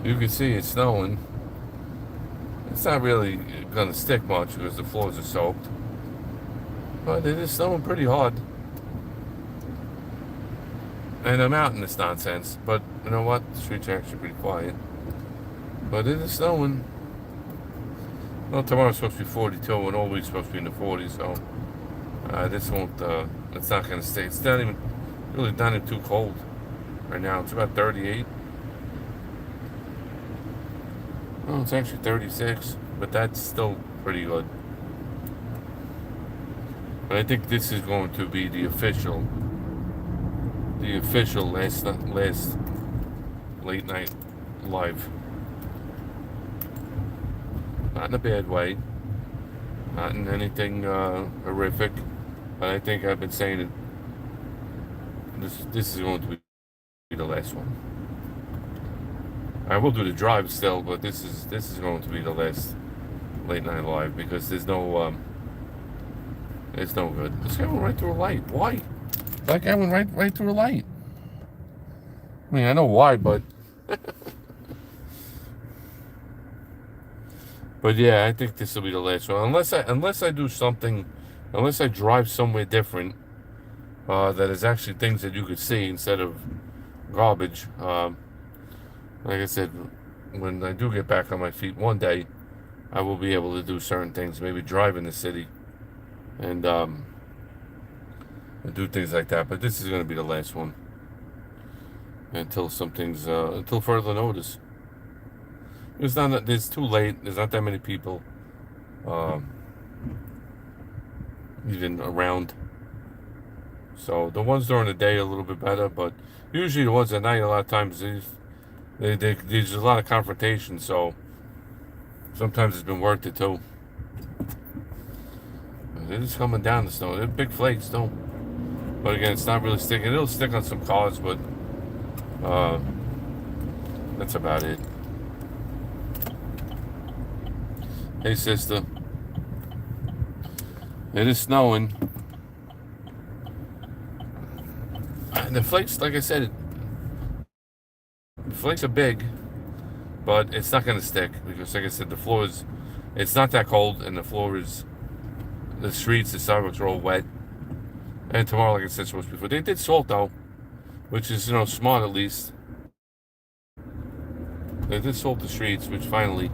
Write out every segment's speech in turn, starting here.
You can see it's snowing. It's not really gonna stick much because the floors are soaked, but it is snowing pretty hard. And I'm out in this nonsense, but you know what? The streets are actually pretty quiet. But it is snowing. Well, tomorrow's supposed to be 42, and all week's supposed to be in the 40s, so this won't, it's not going to stay. It's not even, really not even too cold right now. It's about 38. Well, it's actually 36, but that's still pretty good. But I think this is going to be the official last late night live. Not in a bad way, not in anything horrific, but I think I've been saying it. This is going to be the last one. I will do the drive still, but this is going to be the last late night live because there's no good. This guy went right through a light. Why? That guy went right through a light. I mean, I know why, but yeah, I think this will be the last one. Unless I do something, unless I drive somewhere different, that is actually things that you could see instead of garbage. Like I said, when I do get back on my feet one day, I will be able to do certain things. Maybe drive in the city and do things like that. But this is going to be the last one until until further notice. It's too late. There's not that many people um, even around. So the ones during the day are a little bit better, but usually the ones at night, a lot of times there's a lot of confrontation. So sometimes it's been worth it too. It is coming down the snow. They're big flakes, though. But again, it's not really sticking. It'll stick on some cars, but uh, that's about it. Hey, sister. It is snowing. And the flakes, like I said, the flakes are big, but it's not going to stick because, like I said, it's not that cold, and the streets, the sidewalks are all wet. And tomorrow, like I said, supposed to be before, they did salt though, which is smart at least. They did salt the streets, which finally,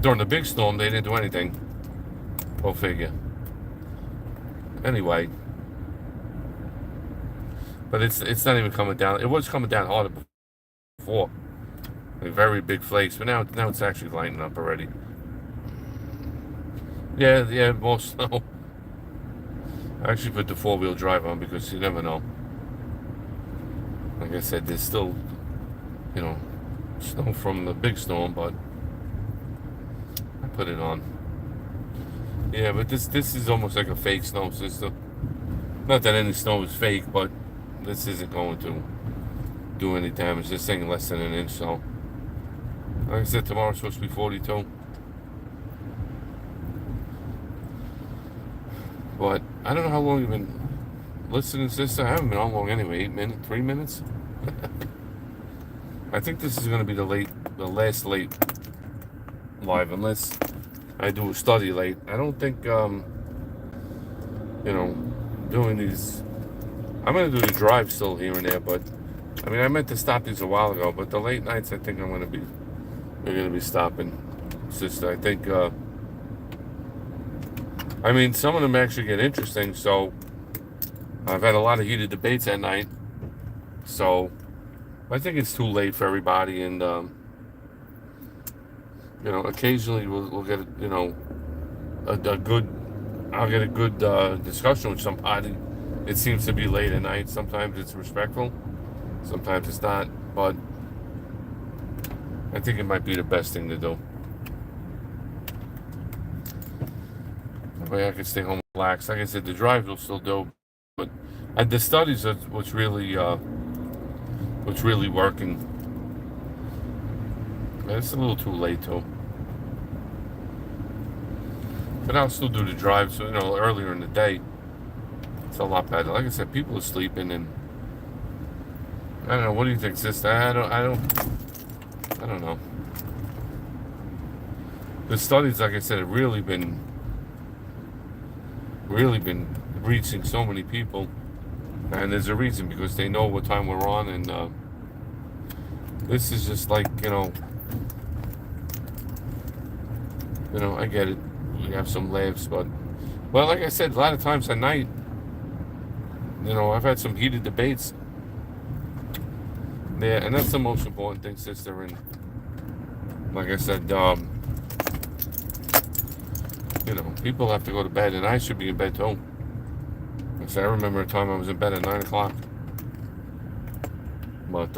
during the big storm, they didn't do anything. Go figure. Anyway, but it's not even coming down. It was coming down harder before, like very big flakes, but now it's actually lighting up already. Yeah, more snow. I actually put the 4-wheel drive on because you never know. Like I said, there's still, snow from the big storm, but I put it on. Yeah, but this is almost like a fake snow system. Not that any snow is fake, but this isn't going to do any damage. This thing less than an inch, so. Like I said, tomorrow's supposed to be 42. But I don't know how long you've been listening to this. I haven't been on long anyway. 8 minutes, 3 minutes. I think this is going to be the last late live, unless I do a study late. I don't think, doing these. I'm going to do the drive still here and there, but I mean, I meant to stop these a while ago. But the late nights, I think we're going to be stopping. It's just, I think. I mean, some of them actually get interesting. So I've had a lot of heated debates at night. So I think it's too late for everybody, and occasionally we'll get a good. I'll get a good discussion with somebody. It seems to be late at night. Sometimes it's respectful, sometimes it's not. But I think it might be the best thing to do. That way I can stay home and relax. Like I said, the drive will still do, but the studies are what's really working. It's a little too late too. But I'll still do the drive, so earlier in the day, it's a lot better. Like I said, people are sleeping, and I don't know. What do you think, sister? I don't. I don't know. The studies, like I said, have really been reaching so many people, and there's a reason, because they know what time we're on, and this is just like, I get it. We have some laughs, but well, like I said, a lot of times at night, I've had some heated debates. Yeah, and that's the most important thing, sister. And like I said, people have to go to bed, and I should be in bed too. Like I said, I remember a time I was in bed at 9 o'clock. But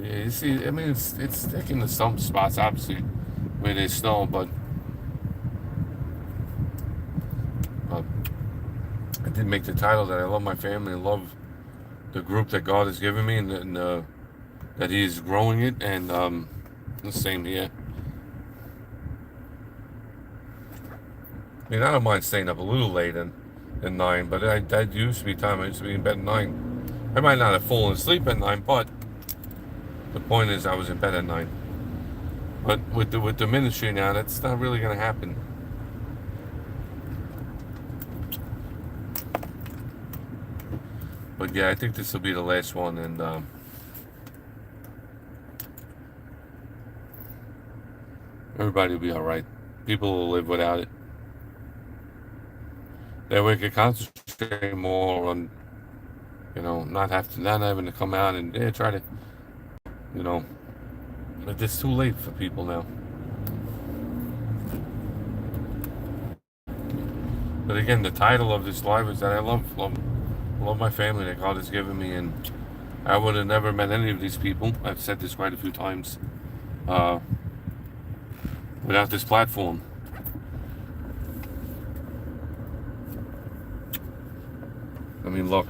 yeah, you see, I mean, it's sticking to some spots, obviously, where there's snow, but I did make the title that I love my family and love the group that God has given me, and that He's growing it, and the same here. I mean, I don't mind staying up a little late than 9, but that used to be time I used to be in bed at 9. I might not have fallen asleep at 9, but the point is I was in bed at 9. But with the ministry now, that's not really going to happen. But yeah, I think this will be the last one, and everybody will be all right. People will live without it. That way, we can concentrate more on, not having to come out and try to, but it's too late for people now. But again, the title of this live is that I love my family that God has given me, and I would have never met any of these people. I've said this quite a few times. Without this platform. I mean, look.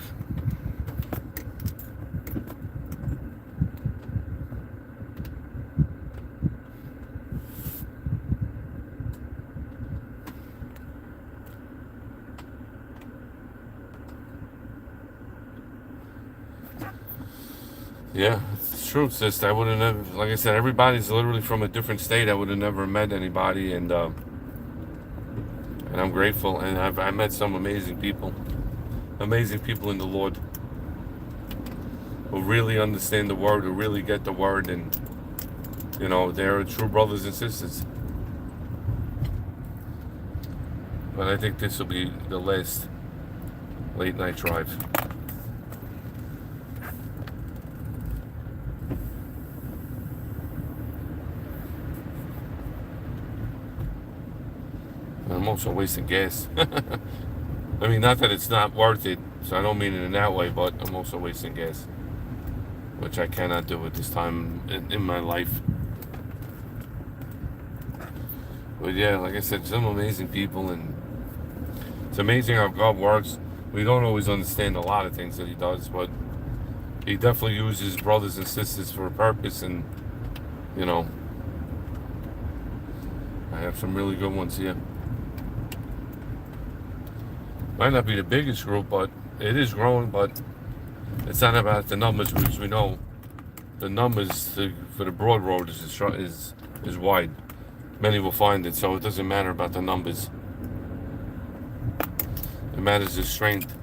Yeah, it's true, sis. I would have never, like I said, everybody's literally from a different state. I would have never met anybody, and I'm grateful. And I met some amazing people in the Lord, who really understand the Word, who really get the Word, and they're true brothers and sisters. But I think this will be the last late night drive. I'm also wasting gas. I mean, not that it's not worth it, so I don't mean it in that way, but I'm also wasting gas, which I cannot do at this time in my life. But yeah, like I said, some amazing people, and it's amazing how God works. We don't always understand a lot of things that He does, but He definitely uses brothers and sisters for a purpose, and I have some really good ones here. Might not be the biggest group, but it is growing. But it's not about the numbers, because we know the numbers for the broad road is wide. Many will find it, so it doesn't matter about the numbers. It matters the strength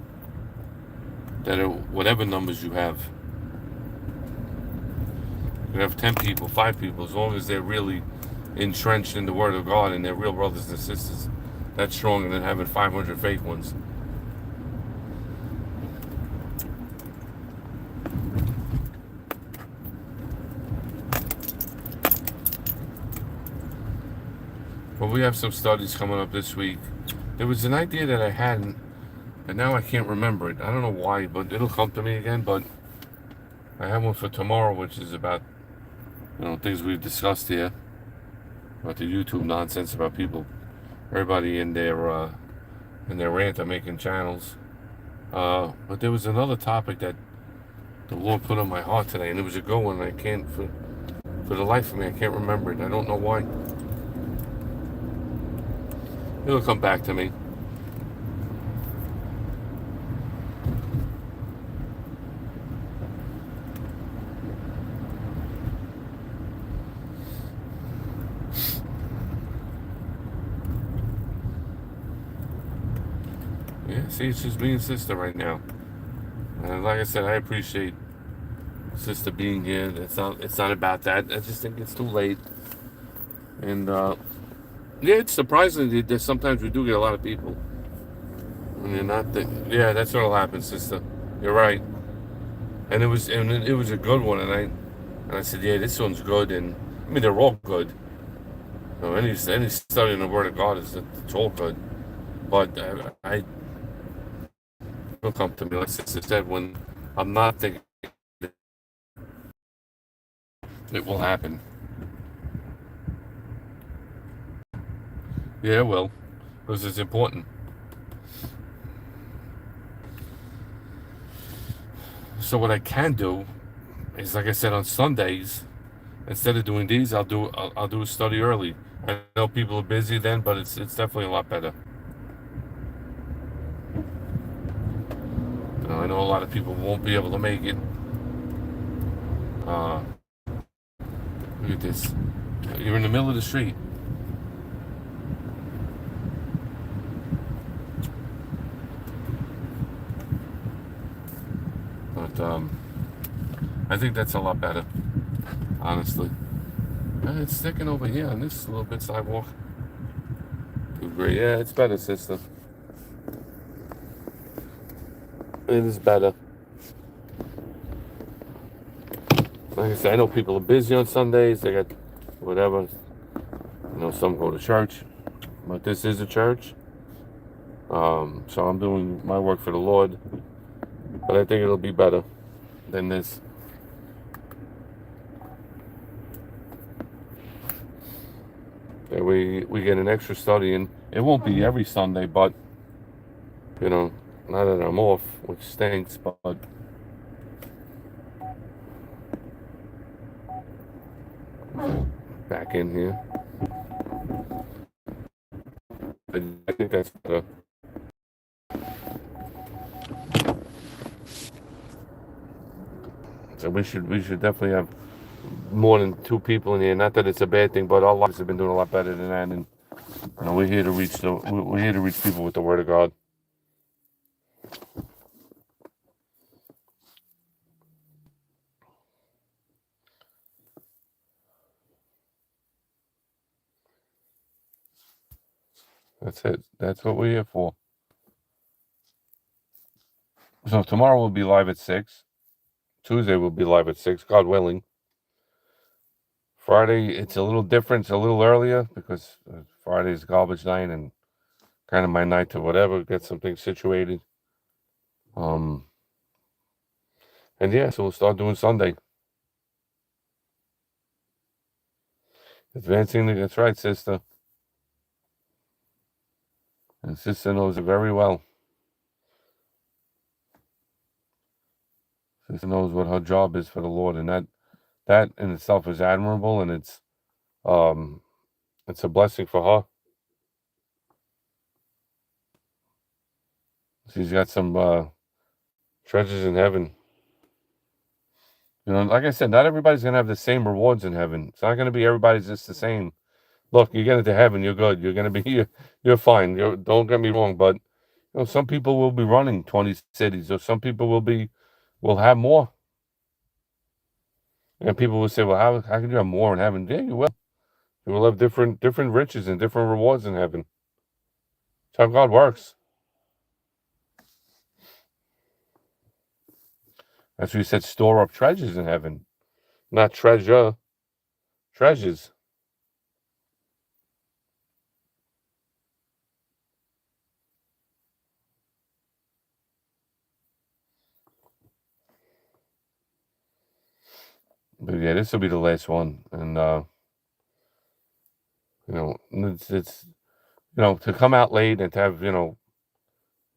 that whatever numbers you have. You have 10 people, 5 people, as long as they're really entrenched in the Word of God and they're real brothers and sisters. That's stronger than having 500 fake ones. But we have some studies coming up this week. There was an idea that I had, and now I can't remember it. I don't know why, but it'll come to me again. But I have one for tomorrow, which is about things we've discussed here, about the YouTube nonsense about people, everybody in their rant are making channels. But there was another topic that the Lord put on my heart today, and it was a good one. I can't, for the life of me, I can't remember it. I don't know why. It'll come back to me. Yeah, see, it's just me and sister right now. And like I said, I appreciate sister being here. It's not about that. I just think it's too late. And yeah, it's surprising that sometimes we do get a lot of people. And you're not yeah, that's what'll happen, sister. You're right. And it was a good one, and I said, yeah, this one's good, and I mean they're all good. Any study in the Word of God is it's all good. But I will come to me, like sister said, when I'm not thinking it will happen. Yeah, it will, because it's important. So what I can do is, like I said, on Sundays, instead of doing these, I'll do a study early. I know people are busy then, but it's definitely a lot better. I know a lot of people won't be able to make it. Uh, Look at this. You're in the middle of the street. But I think that's a lot better, honestly. It's sticking over here on this little bit sidewalk. Too great. Yeah, it's better, sister. It is better. Like I said, I know people are busy on Sundays. They got whatever. Some go to church, but this is a church. So I'm doing my work for the Lord, but I think it'll be better than this. That we get an extra study in. It won't be every Sunday, but you know, now that I'm off, which stinks, but back in here. I think that's better. So we should definitely have more than two people in here. Not that it's a bad thing, but our lives have been doing a lot better than that. And we're here to we're here to reach people with the Word of God. That's it. That's what we're here for. So tomorrow we'll be live at 6. Tuesday we'll be live at 6, God willing. Friday it's a little different. It's a little earlier because Friday's garbage night and kind of my night to whatever, get some things situated. Um, and yeah, so we'll start doing Sunday. That's right, sister. And sister knows it very well. Sister knows what her job is for the Lord, and that in itself is admirable, and um it's a blessing for her. She's got some treasures in heaven. Like I said, not everybody's gonna have the same rewards in heaven. It's not gonna be everybody's just the same. Look, you get into heaven, you're good. You're gonna be you're fine. Don't get me wrong, but some people will be running 20 cities, or some people will have more. And people will say, well, how can you have more in heaven? Yeah, you will. You will have different riches and different rewards in heaven. That's how God works. That's why he said store up treasures in heaven. Not treasure, treasures. But yeah, this will be the last one. And it's to come out late and to have,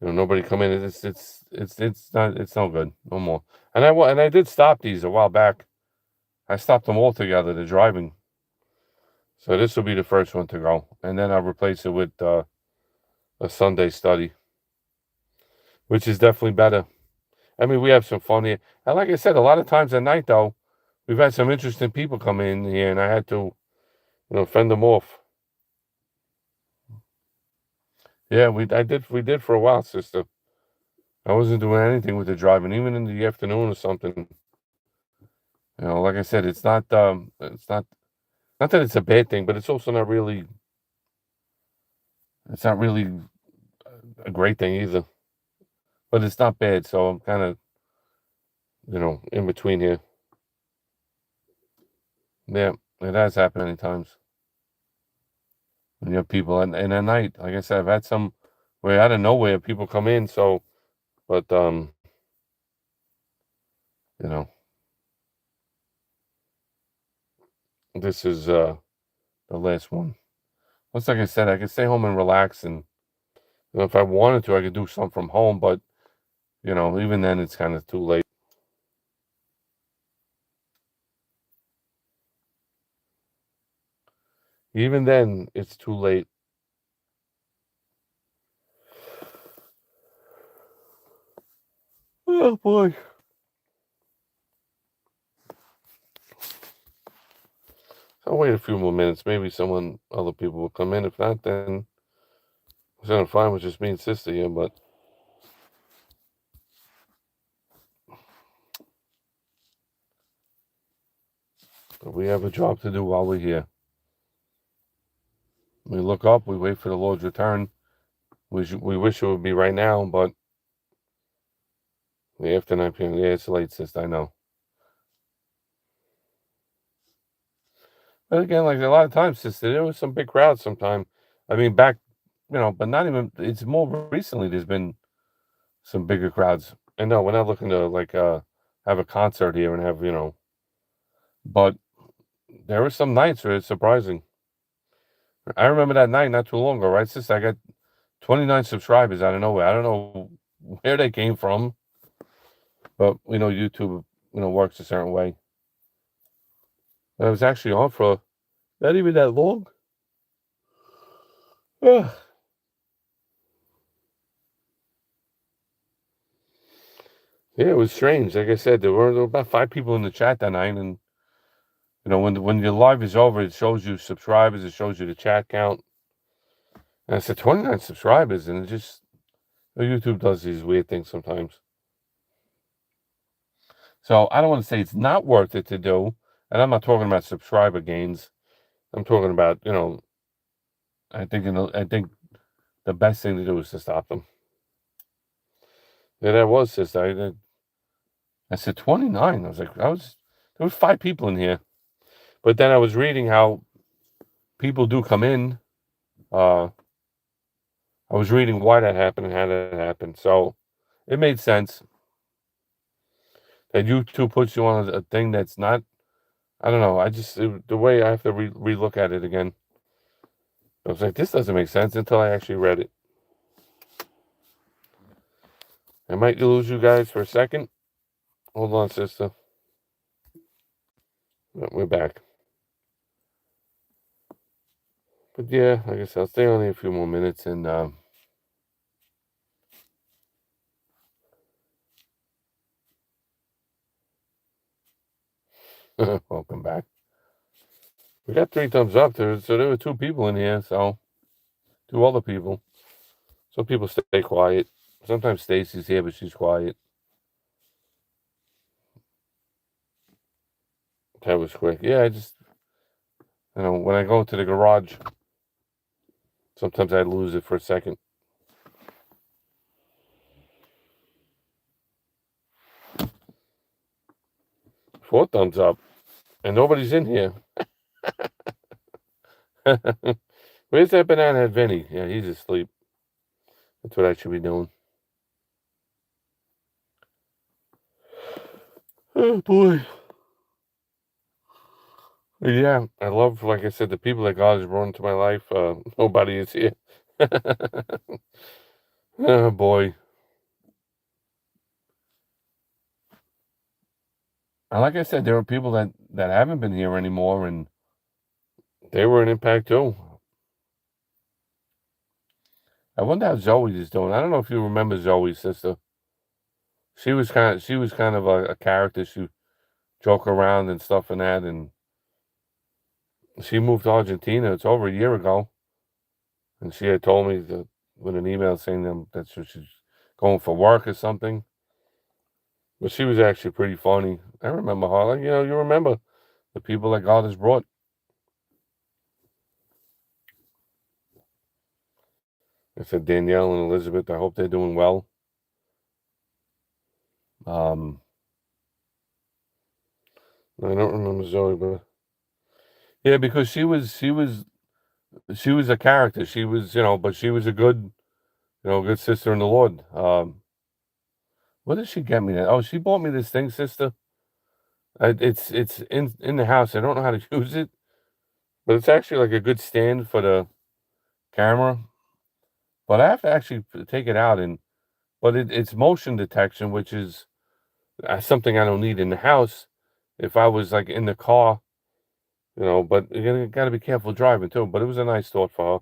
nobody come in, it's no good. No more. And I did stop these a while back. I stopped them all together, the driving. So this will be the first one to go. And then I'll replace it with a Sunday study, which is definitely better. I mean, we have some fun here. And like I said, a lot of times at night, though, we've had some interesting people come in here, and I had to, fend them off. Yeah, we did for a while, sister. I wasn't doing anything with the driving, even in the afternoon or something. Like I said, it's not that it's a bad thing, but it's also not really a great thing either. But it's not bad, so I'm kind of, in between here. Yeah, it has happened many times when you have people, and at night, like I said, I've had some where out of nowhere people come in. So, but you know, this is the last one. Once, like I said, I could stay home and relax, and if I wanted to, I could do something from home. But even then, it's kind of too late. Even then, it's too late. Oh boy. I'll wait a few more minutes. Maybe other people will come in. If not, then it's gonna fine with just me and sister here. But we have a job to do while we're here. We look up. We wait for the Lord's return. We wish it would be right now, but after 9 p.m. Yeah, it's late, sister. I know. But again, like a lot of times, sister, there was some big crowds. Sometime, I mean, back, but not even. It's more recently. There's been some bigger crowds. And no, we're not looking to like have a concert here and have but there were some nights where it's surprising. I remember that night not too long ago, right, sister? I got 29 subscribers out of nowhere. I don't know where they came from, but YouTube, works a certain way. And I was actually on for not even that long. Yeah, it was strange. Like I said, there were about 5 people in the chat that night, and when your live is over, it shows you subscribers, it shows you the chat count. And I said 29 subscribers, and it just YouTube does these weird things sometimes. So I don't want to say it's not worth it to do, and I'm not talking about subscriber gains. I'm talking about I think the best thing to do is to stop them. Yeah, that was just I said 29. I was like, there was 5 people in here, but then I was reading how people do come in. I was reading why that happened and how that happened, so it made sense that YouTube puts you on a thing that's not. I don't know. The way I have to relook at it again. I was like, this doesn't make sense until I actually read it. I might lose you guys for a second. Hold on, sister. We're back. But yeah, like I said, I'll stay only a few more minutes and welcome back. We got 3 thumbs up there, so there were 2 people in here, so 2 other people. Some people stay quiet. Sometimes Stacy's here, but she's quiet. That was quick. Yeah, I just when I go to the garage, sometimes I lose it for a second. 4 thumbs up, and nobody's in here. Where's that banana head Vinny? Yeah, he's asleep. That's what I should be doing. Oh boy. Yeah, I love, like I said, the people that God has brought into my life. Nobody is here. Oh boy. And like I said, there are people that haven't been here anymore, and they were an impact too. I wonder how Zoe is doing. I don't know if you remember Zoe's sister. She was kind of a character. She joke around and stuff and that, and she moved to Argentina. It's over a year ago, and she had told me that with an email saying that she's going for work or something. But she was actually pretty funny. I remember her. Like, you remember the people that God has brought. I said Danielle and Elizabeth. I hope they're doing well. I don't remember Zoe, but yeah, because she was a character. She was, but she was a good, good sister in the Lord. What did she get me? That? Oh, she bought me this thing, sister. It's in the house. I don't know how to use it, but it's actually like a good stand for the camera. But I have to actually take it out but it's motion detection, which is something I don't need in the house. If I was like in the car, but you gotta be careful driving too. But it was a nice thought for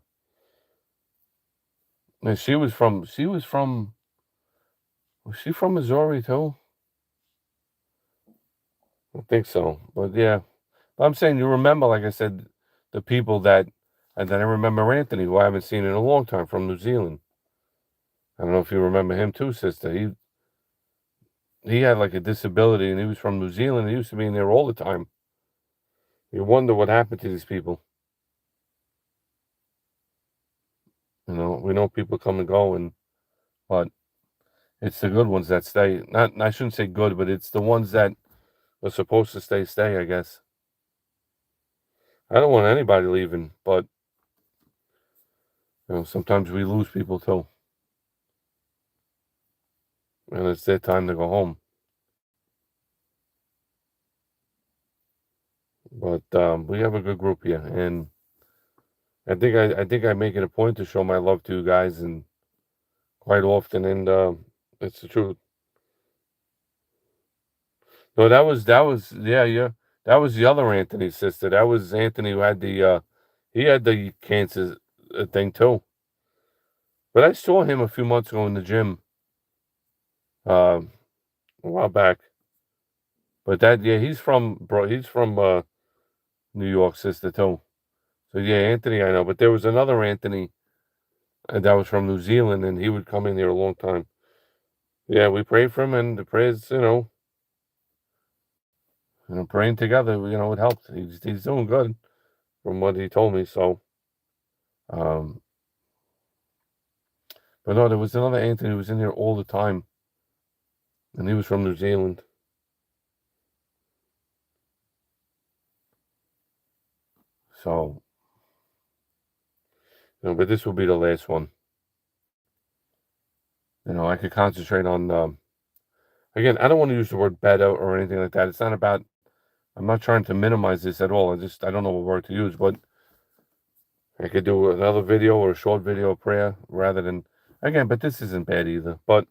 her. And was she from Missouri too? I think so. But yeah, but I'm saying you remember, like I said, the people and then I remember Anthony, who I haven't seen in a long time, from New Zealand. I don't know if you remember him too, sister. He had like a disability, and he was from New Zealand. He used to be in there all the time. You wonder what happened to these people. We know people come and go, but it's the good ones that stay. Not, I shouldn't say good, but it's the ones that are supposed to stay, I guess. I don't want anybody leaving, but sometimes we lose people too, and it's their time to go home. But we have a good group here, and I think I make it a point to show my love to you guys, and quite often, and it's the truth. No, that was yeah. That was the other Anthony, sister. That was Anthony who had he had the cancer thing too. But I saw him a few months ago in the gym, um, a while back. But yeah, he's from New York, sister too. So yeah, Anthony I know, but there was another Anthony that was from New Zealand, and he would come in here a long time. Yeah, we prayed for him, and the prayers, praying together, it helped. He's doing good from what he told me. So, um, but no, there was another Anthony who was in here all the time, and he was from New Zealand. So, but this will be the last one. I could concentrate on. Again, I don't want to use the word better or anything like that. It's not about. I'm not trying to minimize this at all. I don't know what word to use, but I could do another video or a short video of prayer rather than again. But this isn't bad either. But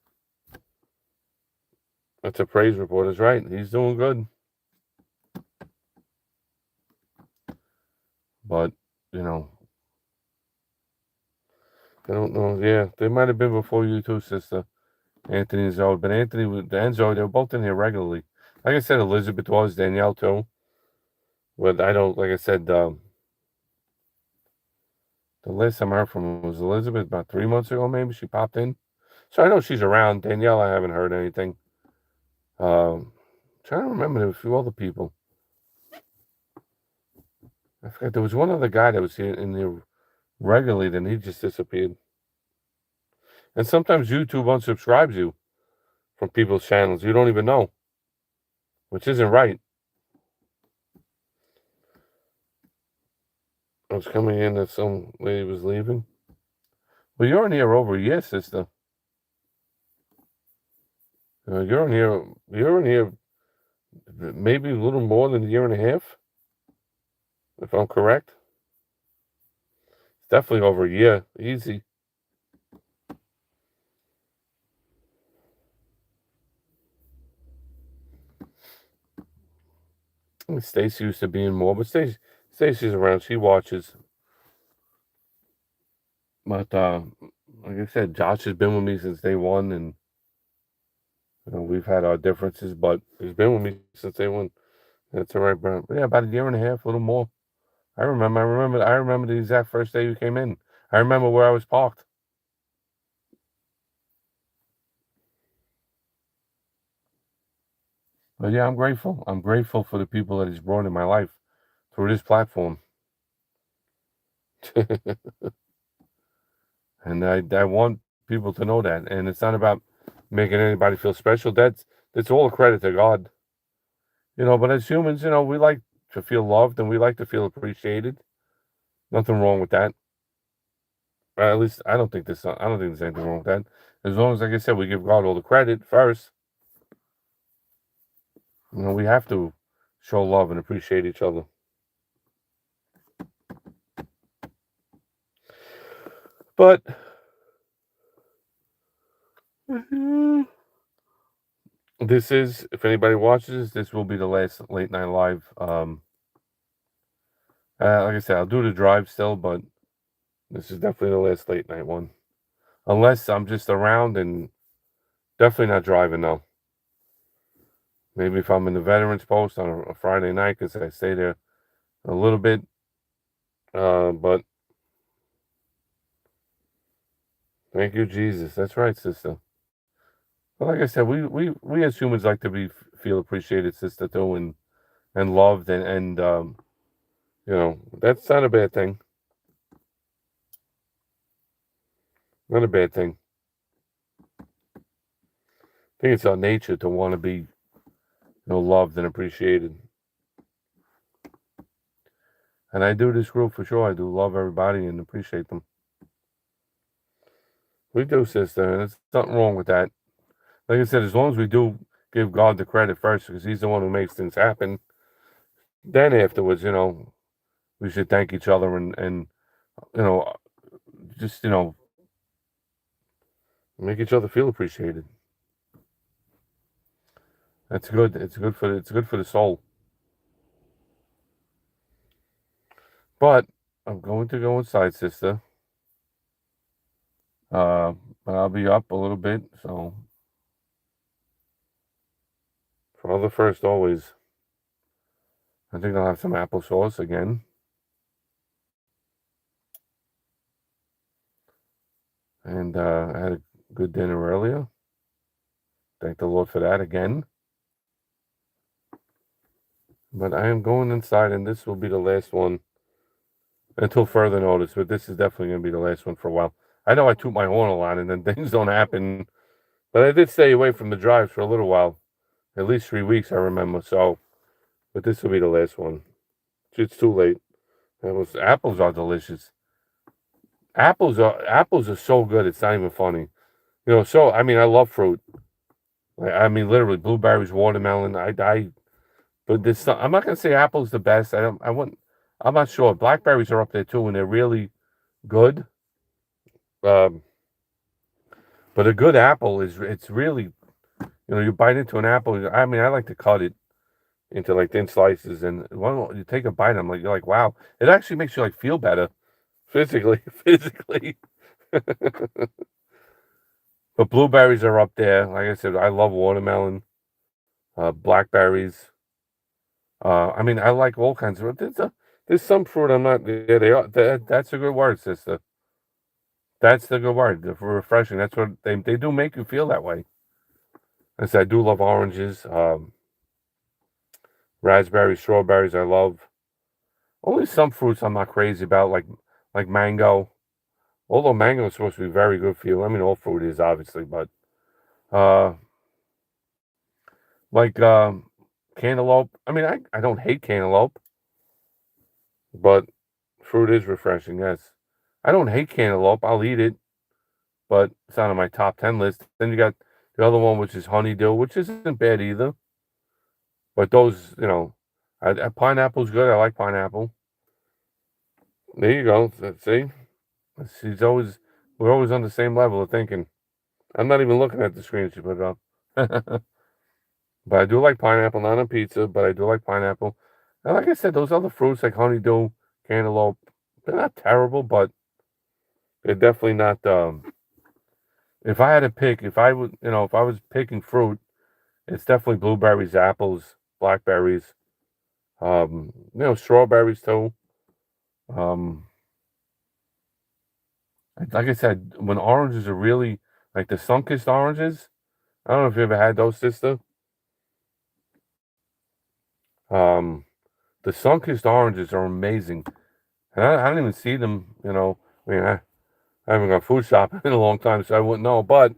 that's a praise report. Is right. He's doing good. But I don't know. Yeah, they might have been before you too, sister. Anthony and Zoe, but Anthony and Zoe, they were both in here regularly. Like I said, Elizabeth was, Danielle too. But I don't. Like I said, the last time I heard from her was Elizabeth about 3 months ago. Maybe she popped in. So I know she's around. Danielle, I haven't heard anything. Trying to remember a few other people. I forgot there was one other guy that was here in there regularly, then he just disappeared. And sometimes YouTube unsubscribes you from people's channels you don't even know, which isn't right. I was coming in that some lady was leaving. Well, you're in here over a year, sister. You're in here maybe a little more than a year and a half, if I'm correct. It's definitely over a year, easy. Stacy used to be in more, but Stacy's around. She watches. But like I said, Josh has been with me since day one, and we've had our differences, but he's been with me since day one. That's all right, bro. But yeah, about a year and a half, a little more. I remember the exact first day you came in. I remember where I was parked. But yeah, I'm grateful. I'm grateful for the people that He's brought in my life through this platform. And I want people to know that. And it's not about making anybody feel special. That's all a credit to God. But as humans, we like to feel loved and we like to feel appreciated. Nothing wrong with that. At least I don't think there's anything wrong with that. As long as, like I said, we give God all the credit first. We have to show love and appreciate each other. But this is, if anybody watches this will be the last late night live. Like I said, I'll do the drive still, but this is definitely the last late night one. Unless I'm just around, and definitely not driving though. Maybe if I'm in the Veterans Post on a Friday night, because I stay there a little bit. But thank you, Jesus. That's right, sister. But like I said, we as humans like to feel appreciated, sister, too, and loved, and that's not a bad thing. Not a bad thing. I think it's our nature to want to be, loved and appreciated. And I do this group for sure. I do love everybody and appreciate them. We do, sister, and there's nothing wrong with that. Like I said, as long as we do give God the credit first, because He's the one who makes things happen, then afterwards, we should thank each other and you know, just, make each other feel appreciated. That's good. It's good for the soul. But I'm going to go inside, sister. But I'll be up a little bit, so father first always. I think I'll have some applesauce again. And I had a good dinner earlier. Thank the Lord for that again. But I am going inside, and this will be the last one until further notice. But this is definitely going to be the last one for a while. I know I toot my horn a lot, and then things don't happen. But I did stay away from the drives for a little while, at least 3 weeks, I remember. So, but this will be the last one. It's too late. Apples are delicious. Apples are so good. It's not even funny. So I mean, I love fruit. I mean, literally, blueberries, watermelon. But this, I'm not gonna say apple's the best. I don't. I wouldn't. I'm not sure. Blackberries are up there too, and they're really good. Um, but a good apple it's really, you bite into an apple. I mean, I like to cut it into like thin slices, and when you take a bite, you're like, wow, it actually makes you like feel better physically, physically. But blueberries are up there. Like I said, I love watermelon, blackberries. I mean, I like all kinds of. There's some fruit I'm not. Yeah, they are. That's a good word, sister. That's the good word. They're refreshing. That's what they do make you feel that way. I said I do love oranges, raspberries, strawberries. I love. Only some fruits I'm not crazy about, like mango. Although mango is supposed to be very good for you. I mean, all fruit is obviously, but uh, like cantaloupe. I mean, I don't hate cantaloupe, but fruit is refreshing. Yes, I don't hate cantaloupe. I'll eat it, but it's not on my top 10 list. Then you got the other one, which is honeydew, which isn't bad either. But those, pineapple's good. I like pineapple. There you go. See, she's always we're always on the same level of thinking. I'm not even looking at the screen she put up. But I do like pineapple, not on pizza, but I do like pineapple. And like I said, those other fruits like honeydew, cantaloupe, they're not terrible, but they're definitely not. If I had to pick, if I was picking fruit, it's definitely blueberries, apples, blackberries, strawberries too. Um, like I said, when oranges are really like the sun-kissed oranges, I don't know if you ever had those, sister. Um, the Sunkist oranges are amazing. And I don't even see them, I mean, I haven't gone food shopping in a long time, so I wouldn't know. But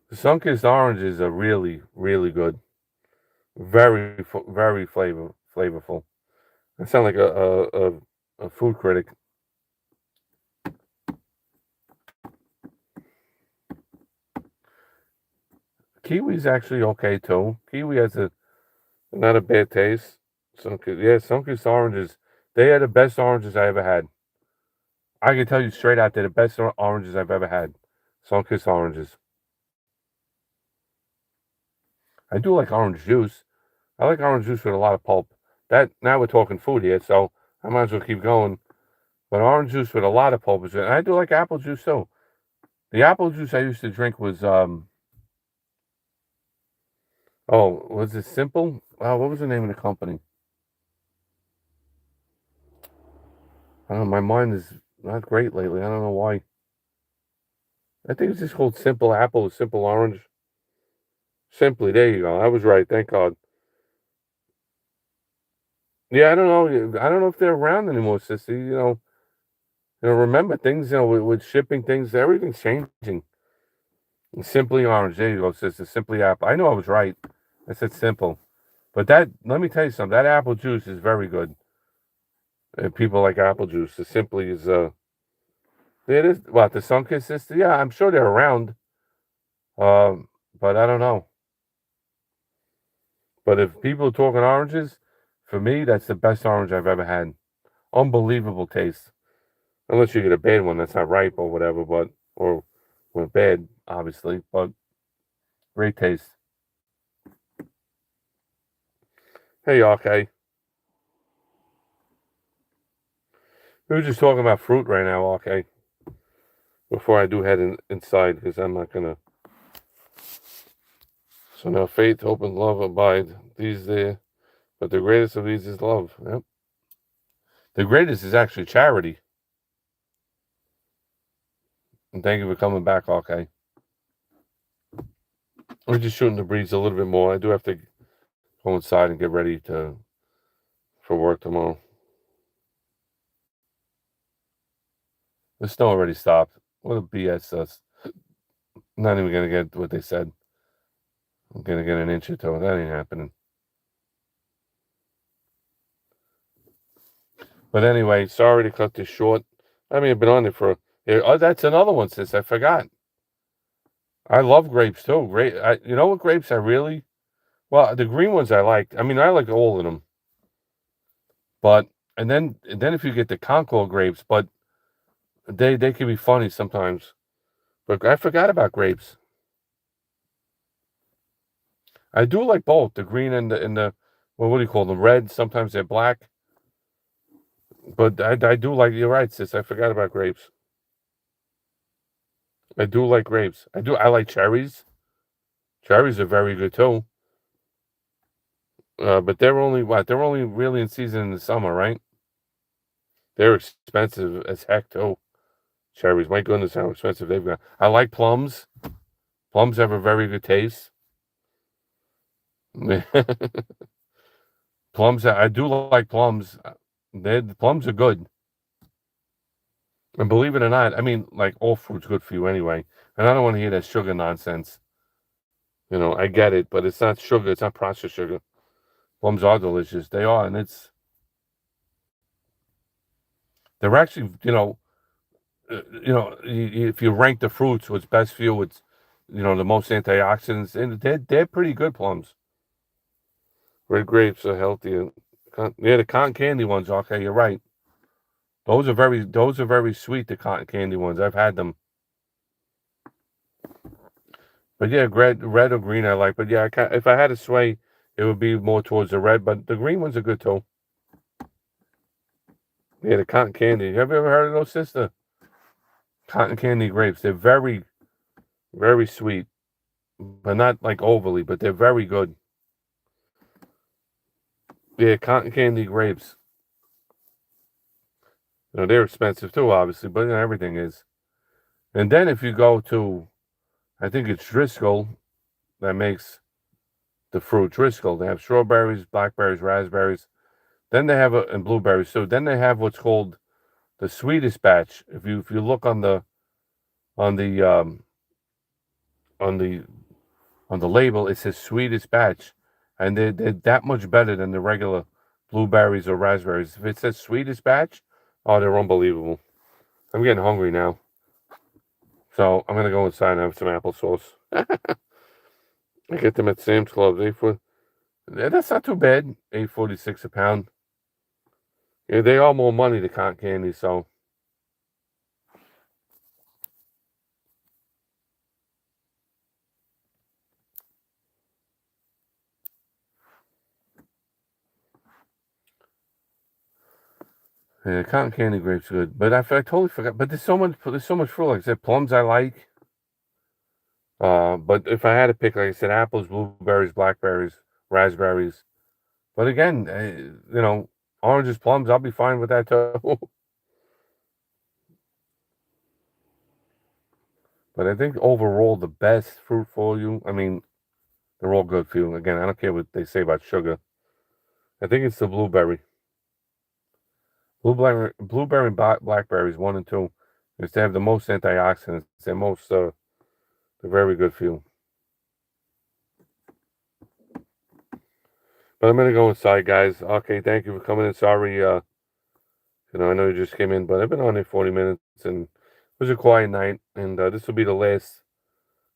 the Sunkist oranges are really, really good. Very, very flavorful. I sound like a food critic. Kiwi's actually okay too. Kiwi has not a bad taste. Sunkist oranges. They are the best oranges I ever had. I can tell you straight out, they're the best oranges I've ever had. Sunkist oranges. I do like orange juice. I like orange juice with a lot of pulp. That now we're talking food here, so I might as well keep going. But orange juice with a lot of pulp is good. And I do like apple juice too. The apple juice I used to drink was was it Simple? What was the name of the company? I don't know, my mind is not great lately. I don't know why. I think it's just called Simple Apple or Simple Orange. Simply, there you go. I was right, thank God. Yeah, I don't know. I don't know if they're around anymore, sissy. Remember things, with shipping things, everything's changing. Simply Orange. There you go, sister. Simply Apple. I know I was right. I said simple. But let me tell you something. That apple juice is very good. People like apple juice. The Simply is, it is, what, the Sunkist sister? Yeah, I'm sure they're around. But I don't know. But if people are talking oranges, for me, that's the best orange I've ever had. Unbelievable taste. Unless you get a bad one that's not ripe or whatever, or bad, obviously, but great taste. Hey, okay. We were just talking about fruit right now, okay? Before I do head inside, because I'm not gonna. So now faith, hope, and love abide. These there, but the greatest of these is love. Yep. The greatest is actually charity. And thank you for coming back, okay? We're just shooting the breeze a little bit more. I do have to go inside and get ready for work tomorrow. The snow already stopped. What a BS us. Not even gonna get what they said. I'm gonna get an inch or two. That ain't happening. But anyway, sorry to cut this short. I mean, I've been on it for. Oh, that's another one, sis. I forgot. I love grapes too. You know what grapes I really? Well, the green ones I like. I mean, I like all of them. But and then if you get the Concord grapes, but they can be funny sometimes. But I forgot about grapes. I do like both the green and the well, what do you call them? Red. Sometimes they're black. But I do like. You're right, sis. I forgot about grapes. I do like grapes. I do. I like cherries. Cherries are very good too. But they're only what? They're only really in season in the summer, right? They're expensive as heck too. Cherries, my goodness, how expensive they've got. I like plums. Plums have a very good taste. Plums, I do like plums. The plums are good. And believe it or not, I mean, like all fruit's good for you anyway. And I don't want to hear that sugar nonsense. I get it, but it's not sugar. It's not processed sugar. Plums are delicious. They are, and they're actually, if you rank the fruits, what's best for you, it's, the most antioxidants, and they're pretty good plums. Red grapes are healthy. Yeah, the cotton candy ones. Okay, you're right. Those are very sweet. The cotton candy ones. I've had them. But yeah, red or green I like. But yeah, if I had to sway, it would be more towards the red. But the green ones are good too. Yeah, the cotton candy. Have you ever heard of those, sister? Cotton candy grapes. They're very, very sweet, but not like overly. But they're very good. Yeah, cotton candy grapes. They're expensive too, obviously, but everything is. And then if you go to, I think it's Driscoll that makes the fruit Driscoll. They have strawberries, blackberries, raspberries. Then they have and blueberries. So then they have what's called the sweetest batch. If you look on the on the on the on the label, it says sweetest batch, and they're that much better than the regular blueberries or raspberries. If it says sweetest batch, oh, they're unbelievable. I'm getting hungry now, so I'm gonna go inside and have some applesauce. I get them at Sam's Club. That's not too bad. $8.46 a pound. Yeah, they are more money, the cotton candy. So yeah, cotton candy grapes good. But I totally forgot. But there's so much fruit. Like I said, plums I like. But if I had to pick, like I said, apples, blueberries, blackberries, raspberries. But again, oranges, plums, I'll be fine with that too. But I think overall, the best fruit for you, I mean, they're all good for you. Again, I don't care what they say about sugar. I think it's the blueberry. Blueberry and blackberries, 1 and 2, is they have the most antioxidants. They're very good for you. But I'm gonna go inside, guys. Okay, thank you for coming in. Sorry, I know you just came in, but I've been on here 40 minutes, and it was a quiet night, and this will be the last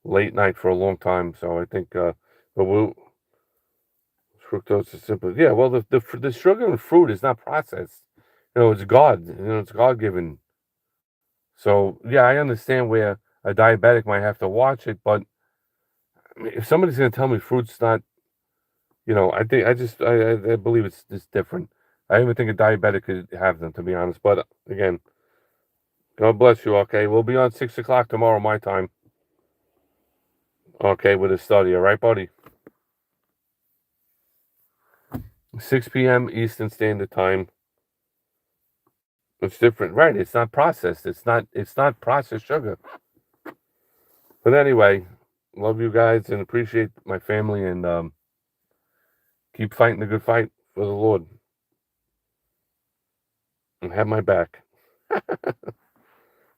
late night for a long time. So I think, but fructose is simple. Yeah, well, the sugar in fruit is not processed. It's God. It's God given. So yeah, I understand where a diabetic might have to watch it, but I mean, if somebody's going to tell me fruit's not, I think I believe it's different. I even think a diabetic could have them, to be honest. But again, God bless you. Okay, we'll be on 6 o'clock tomorrow, my time. Okay, with a study. All right, buddy. 6 p.m. Eastern Standard Time. It's different, right? It's not processed. It's not processed sugar. But anyway, love you guys and appreciate my family, and keep fighting the good fight for the Lord and have my back.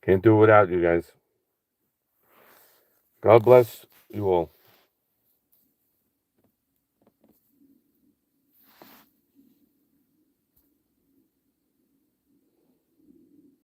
Can't do it without you guys. God bless you all.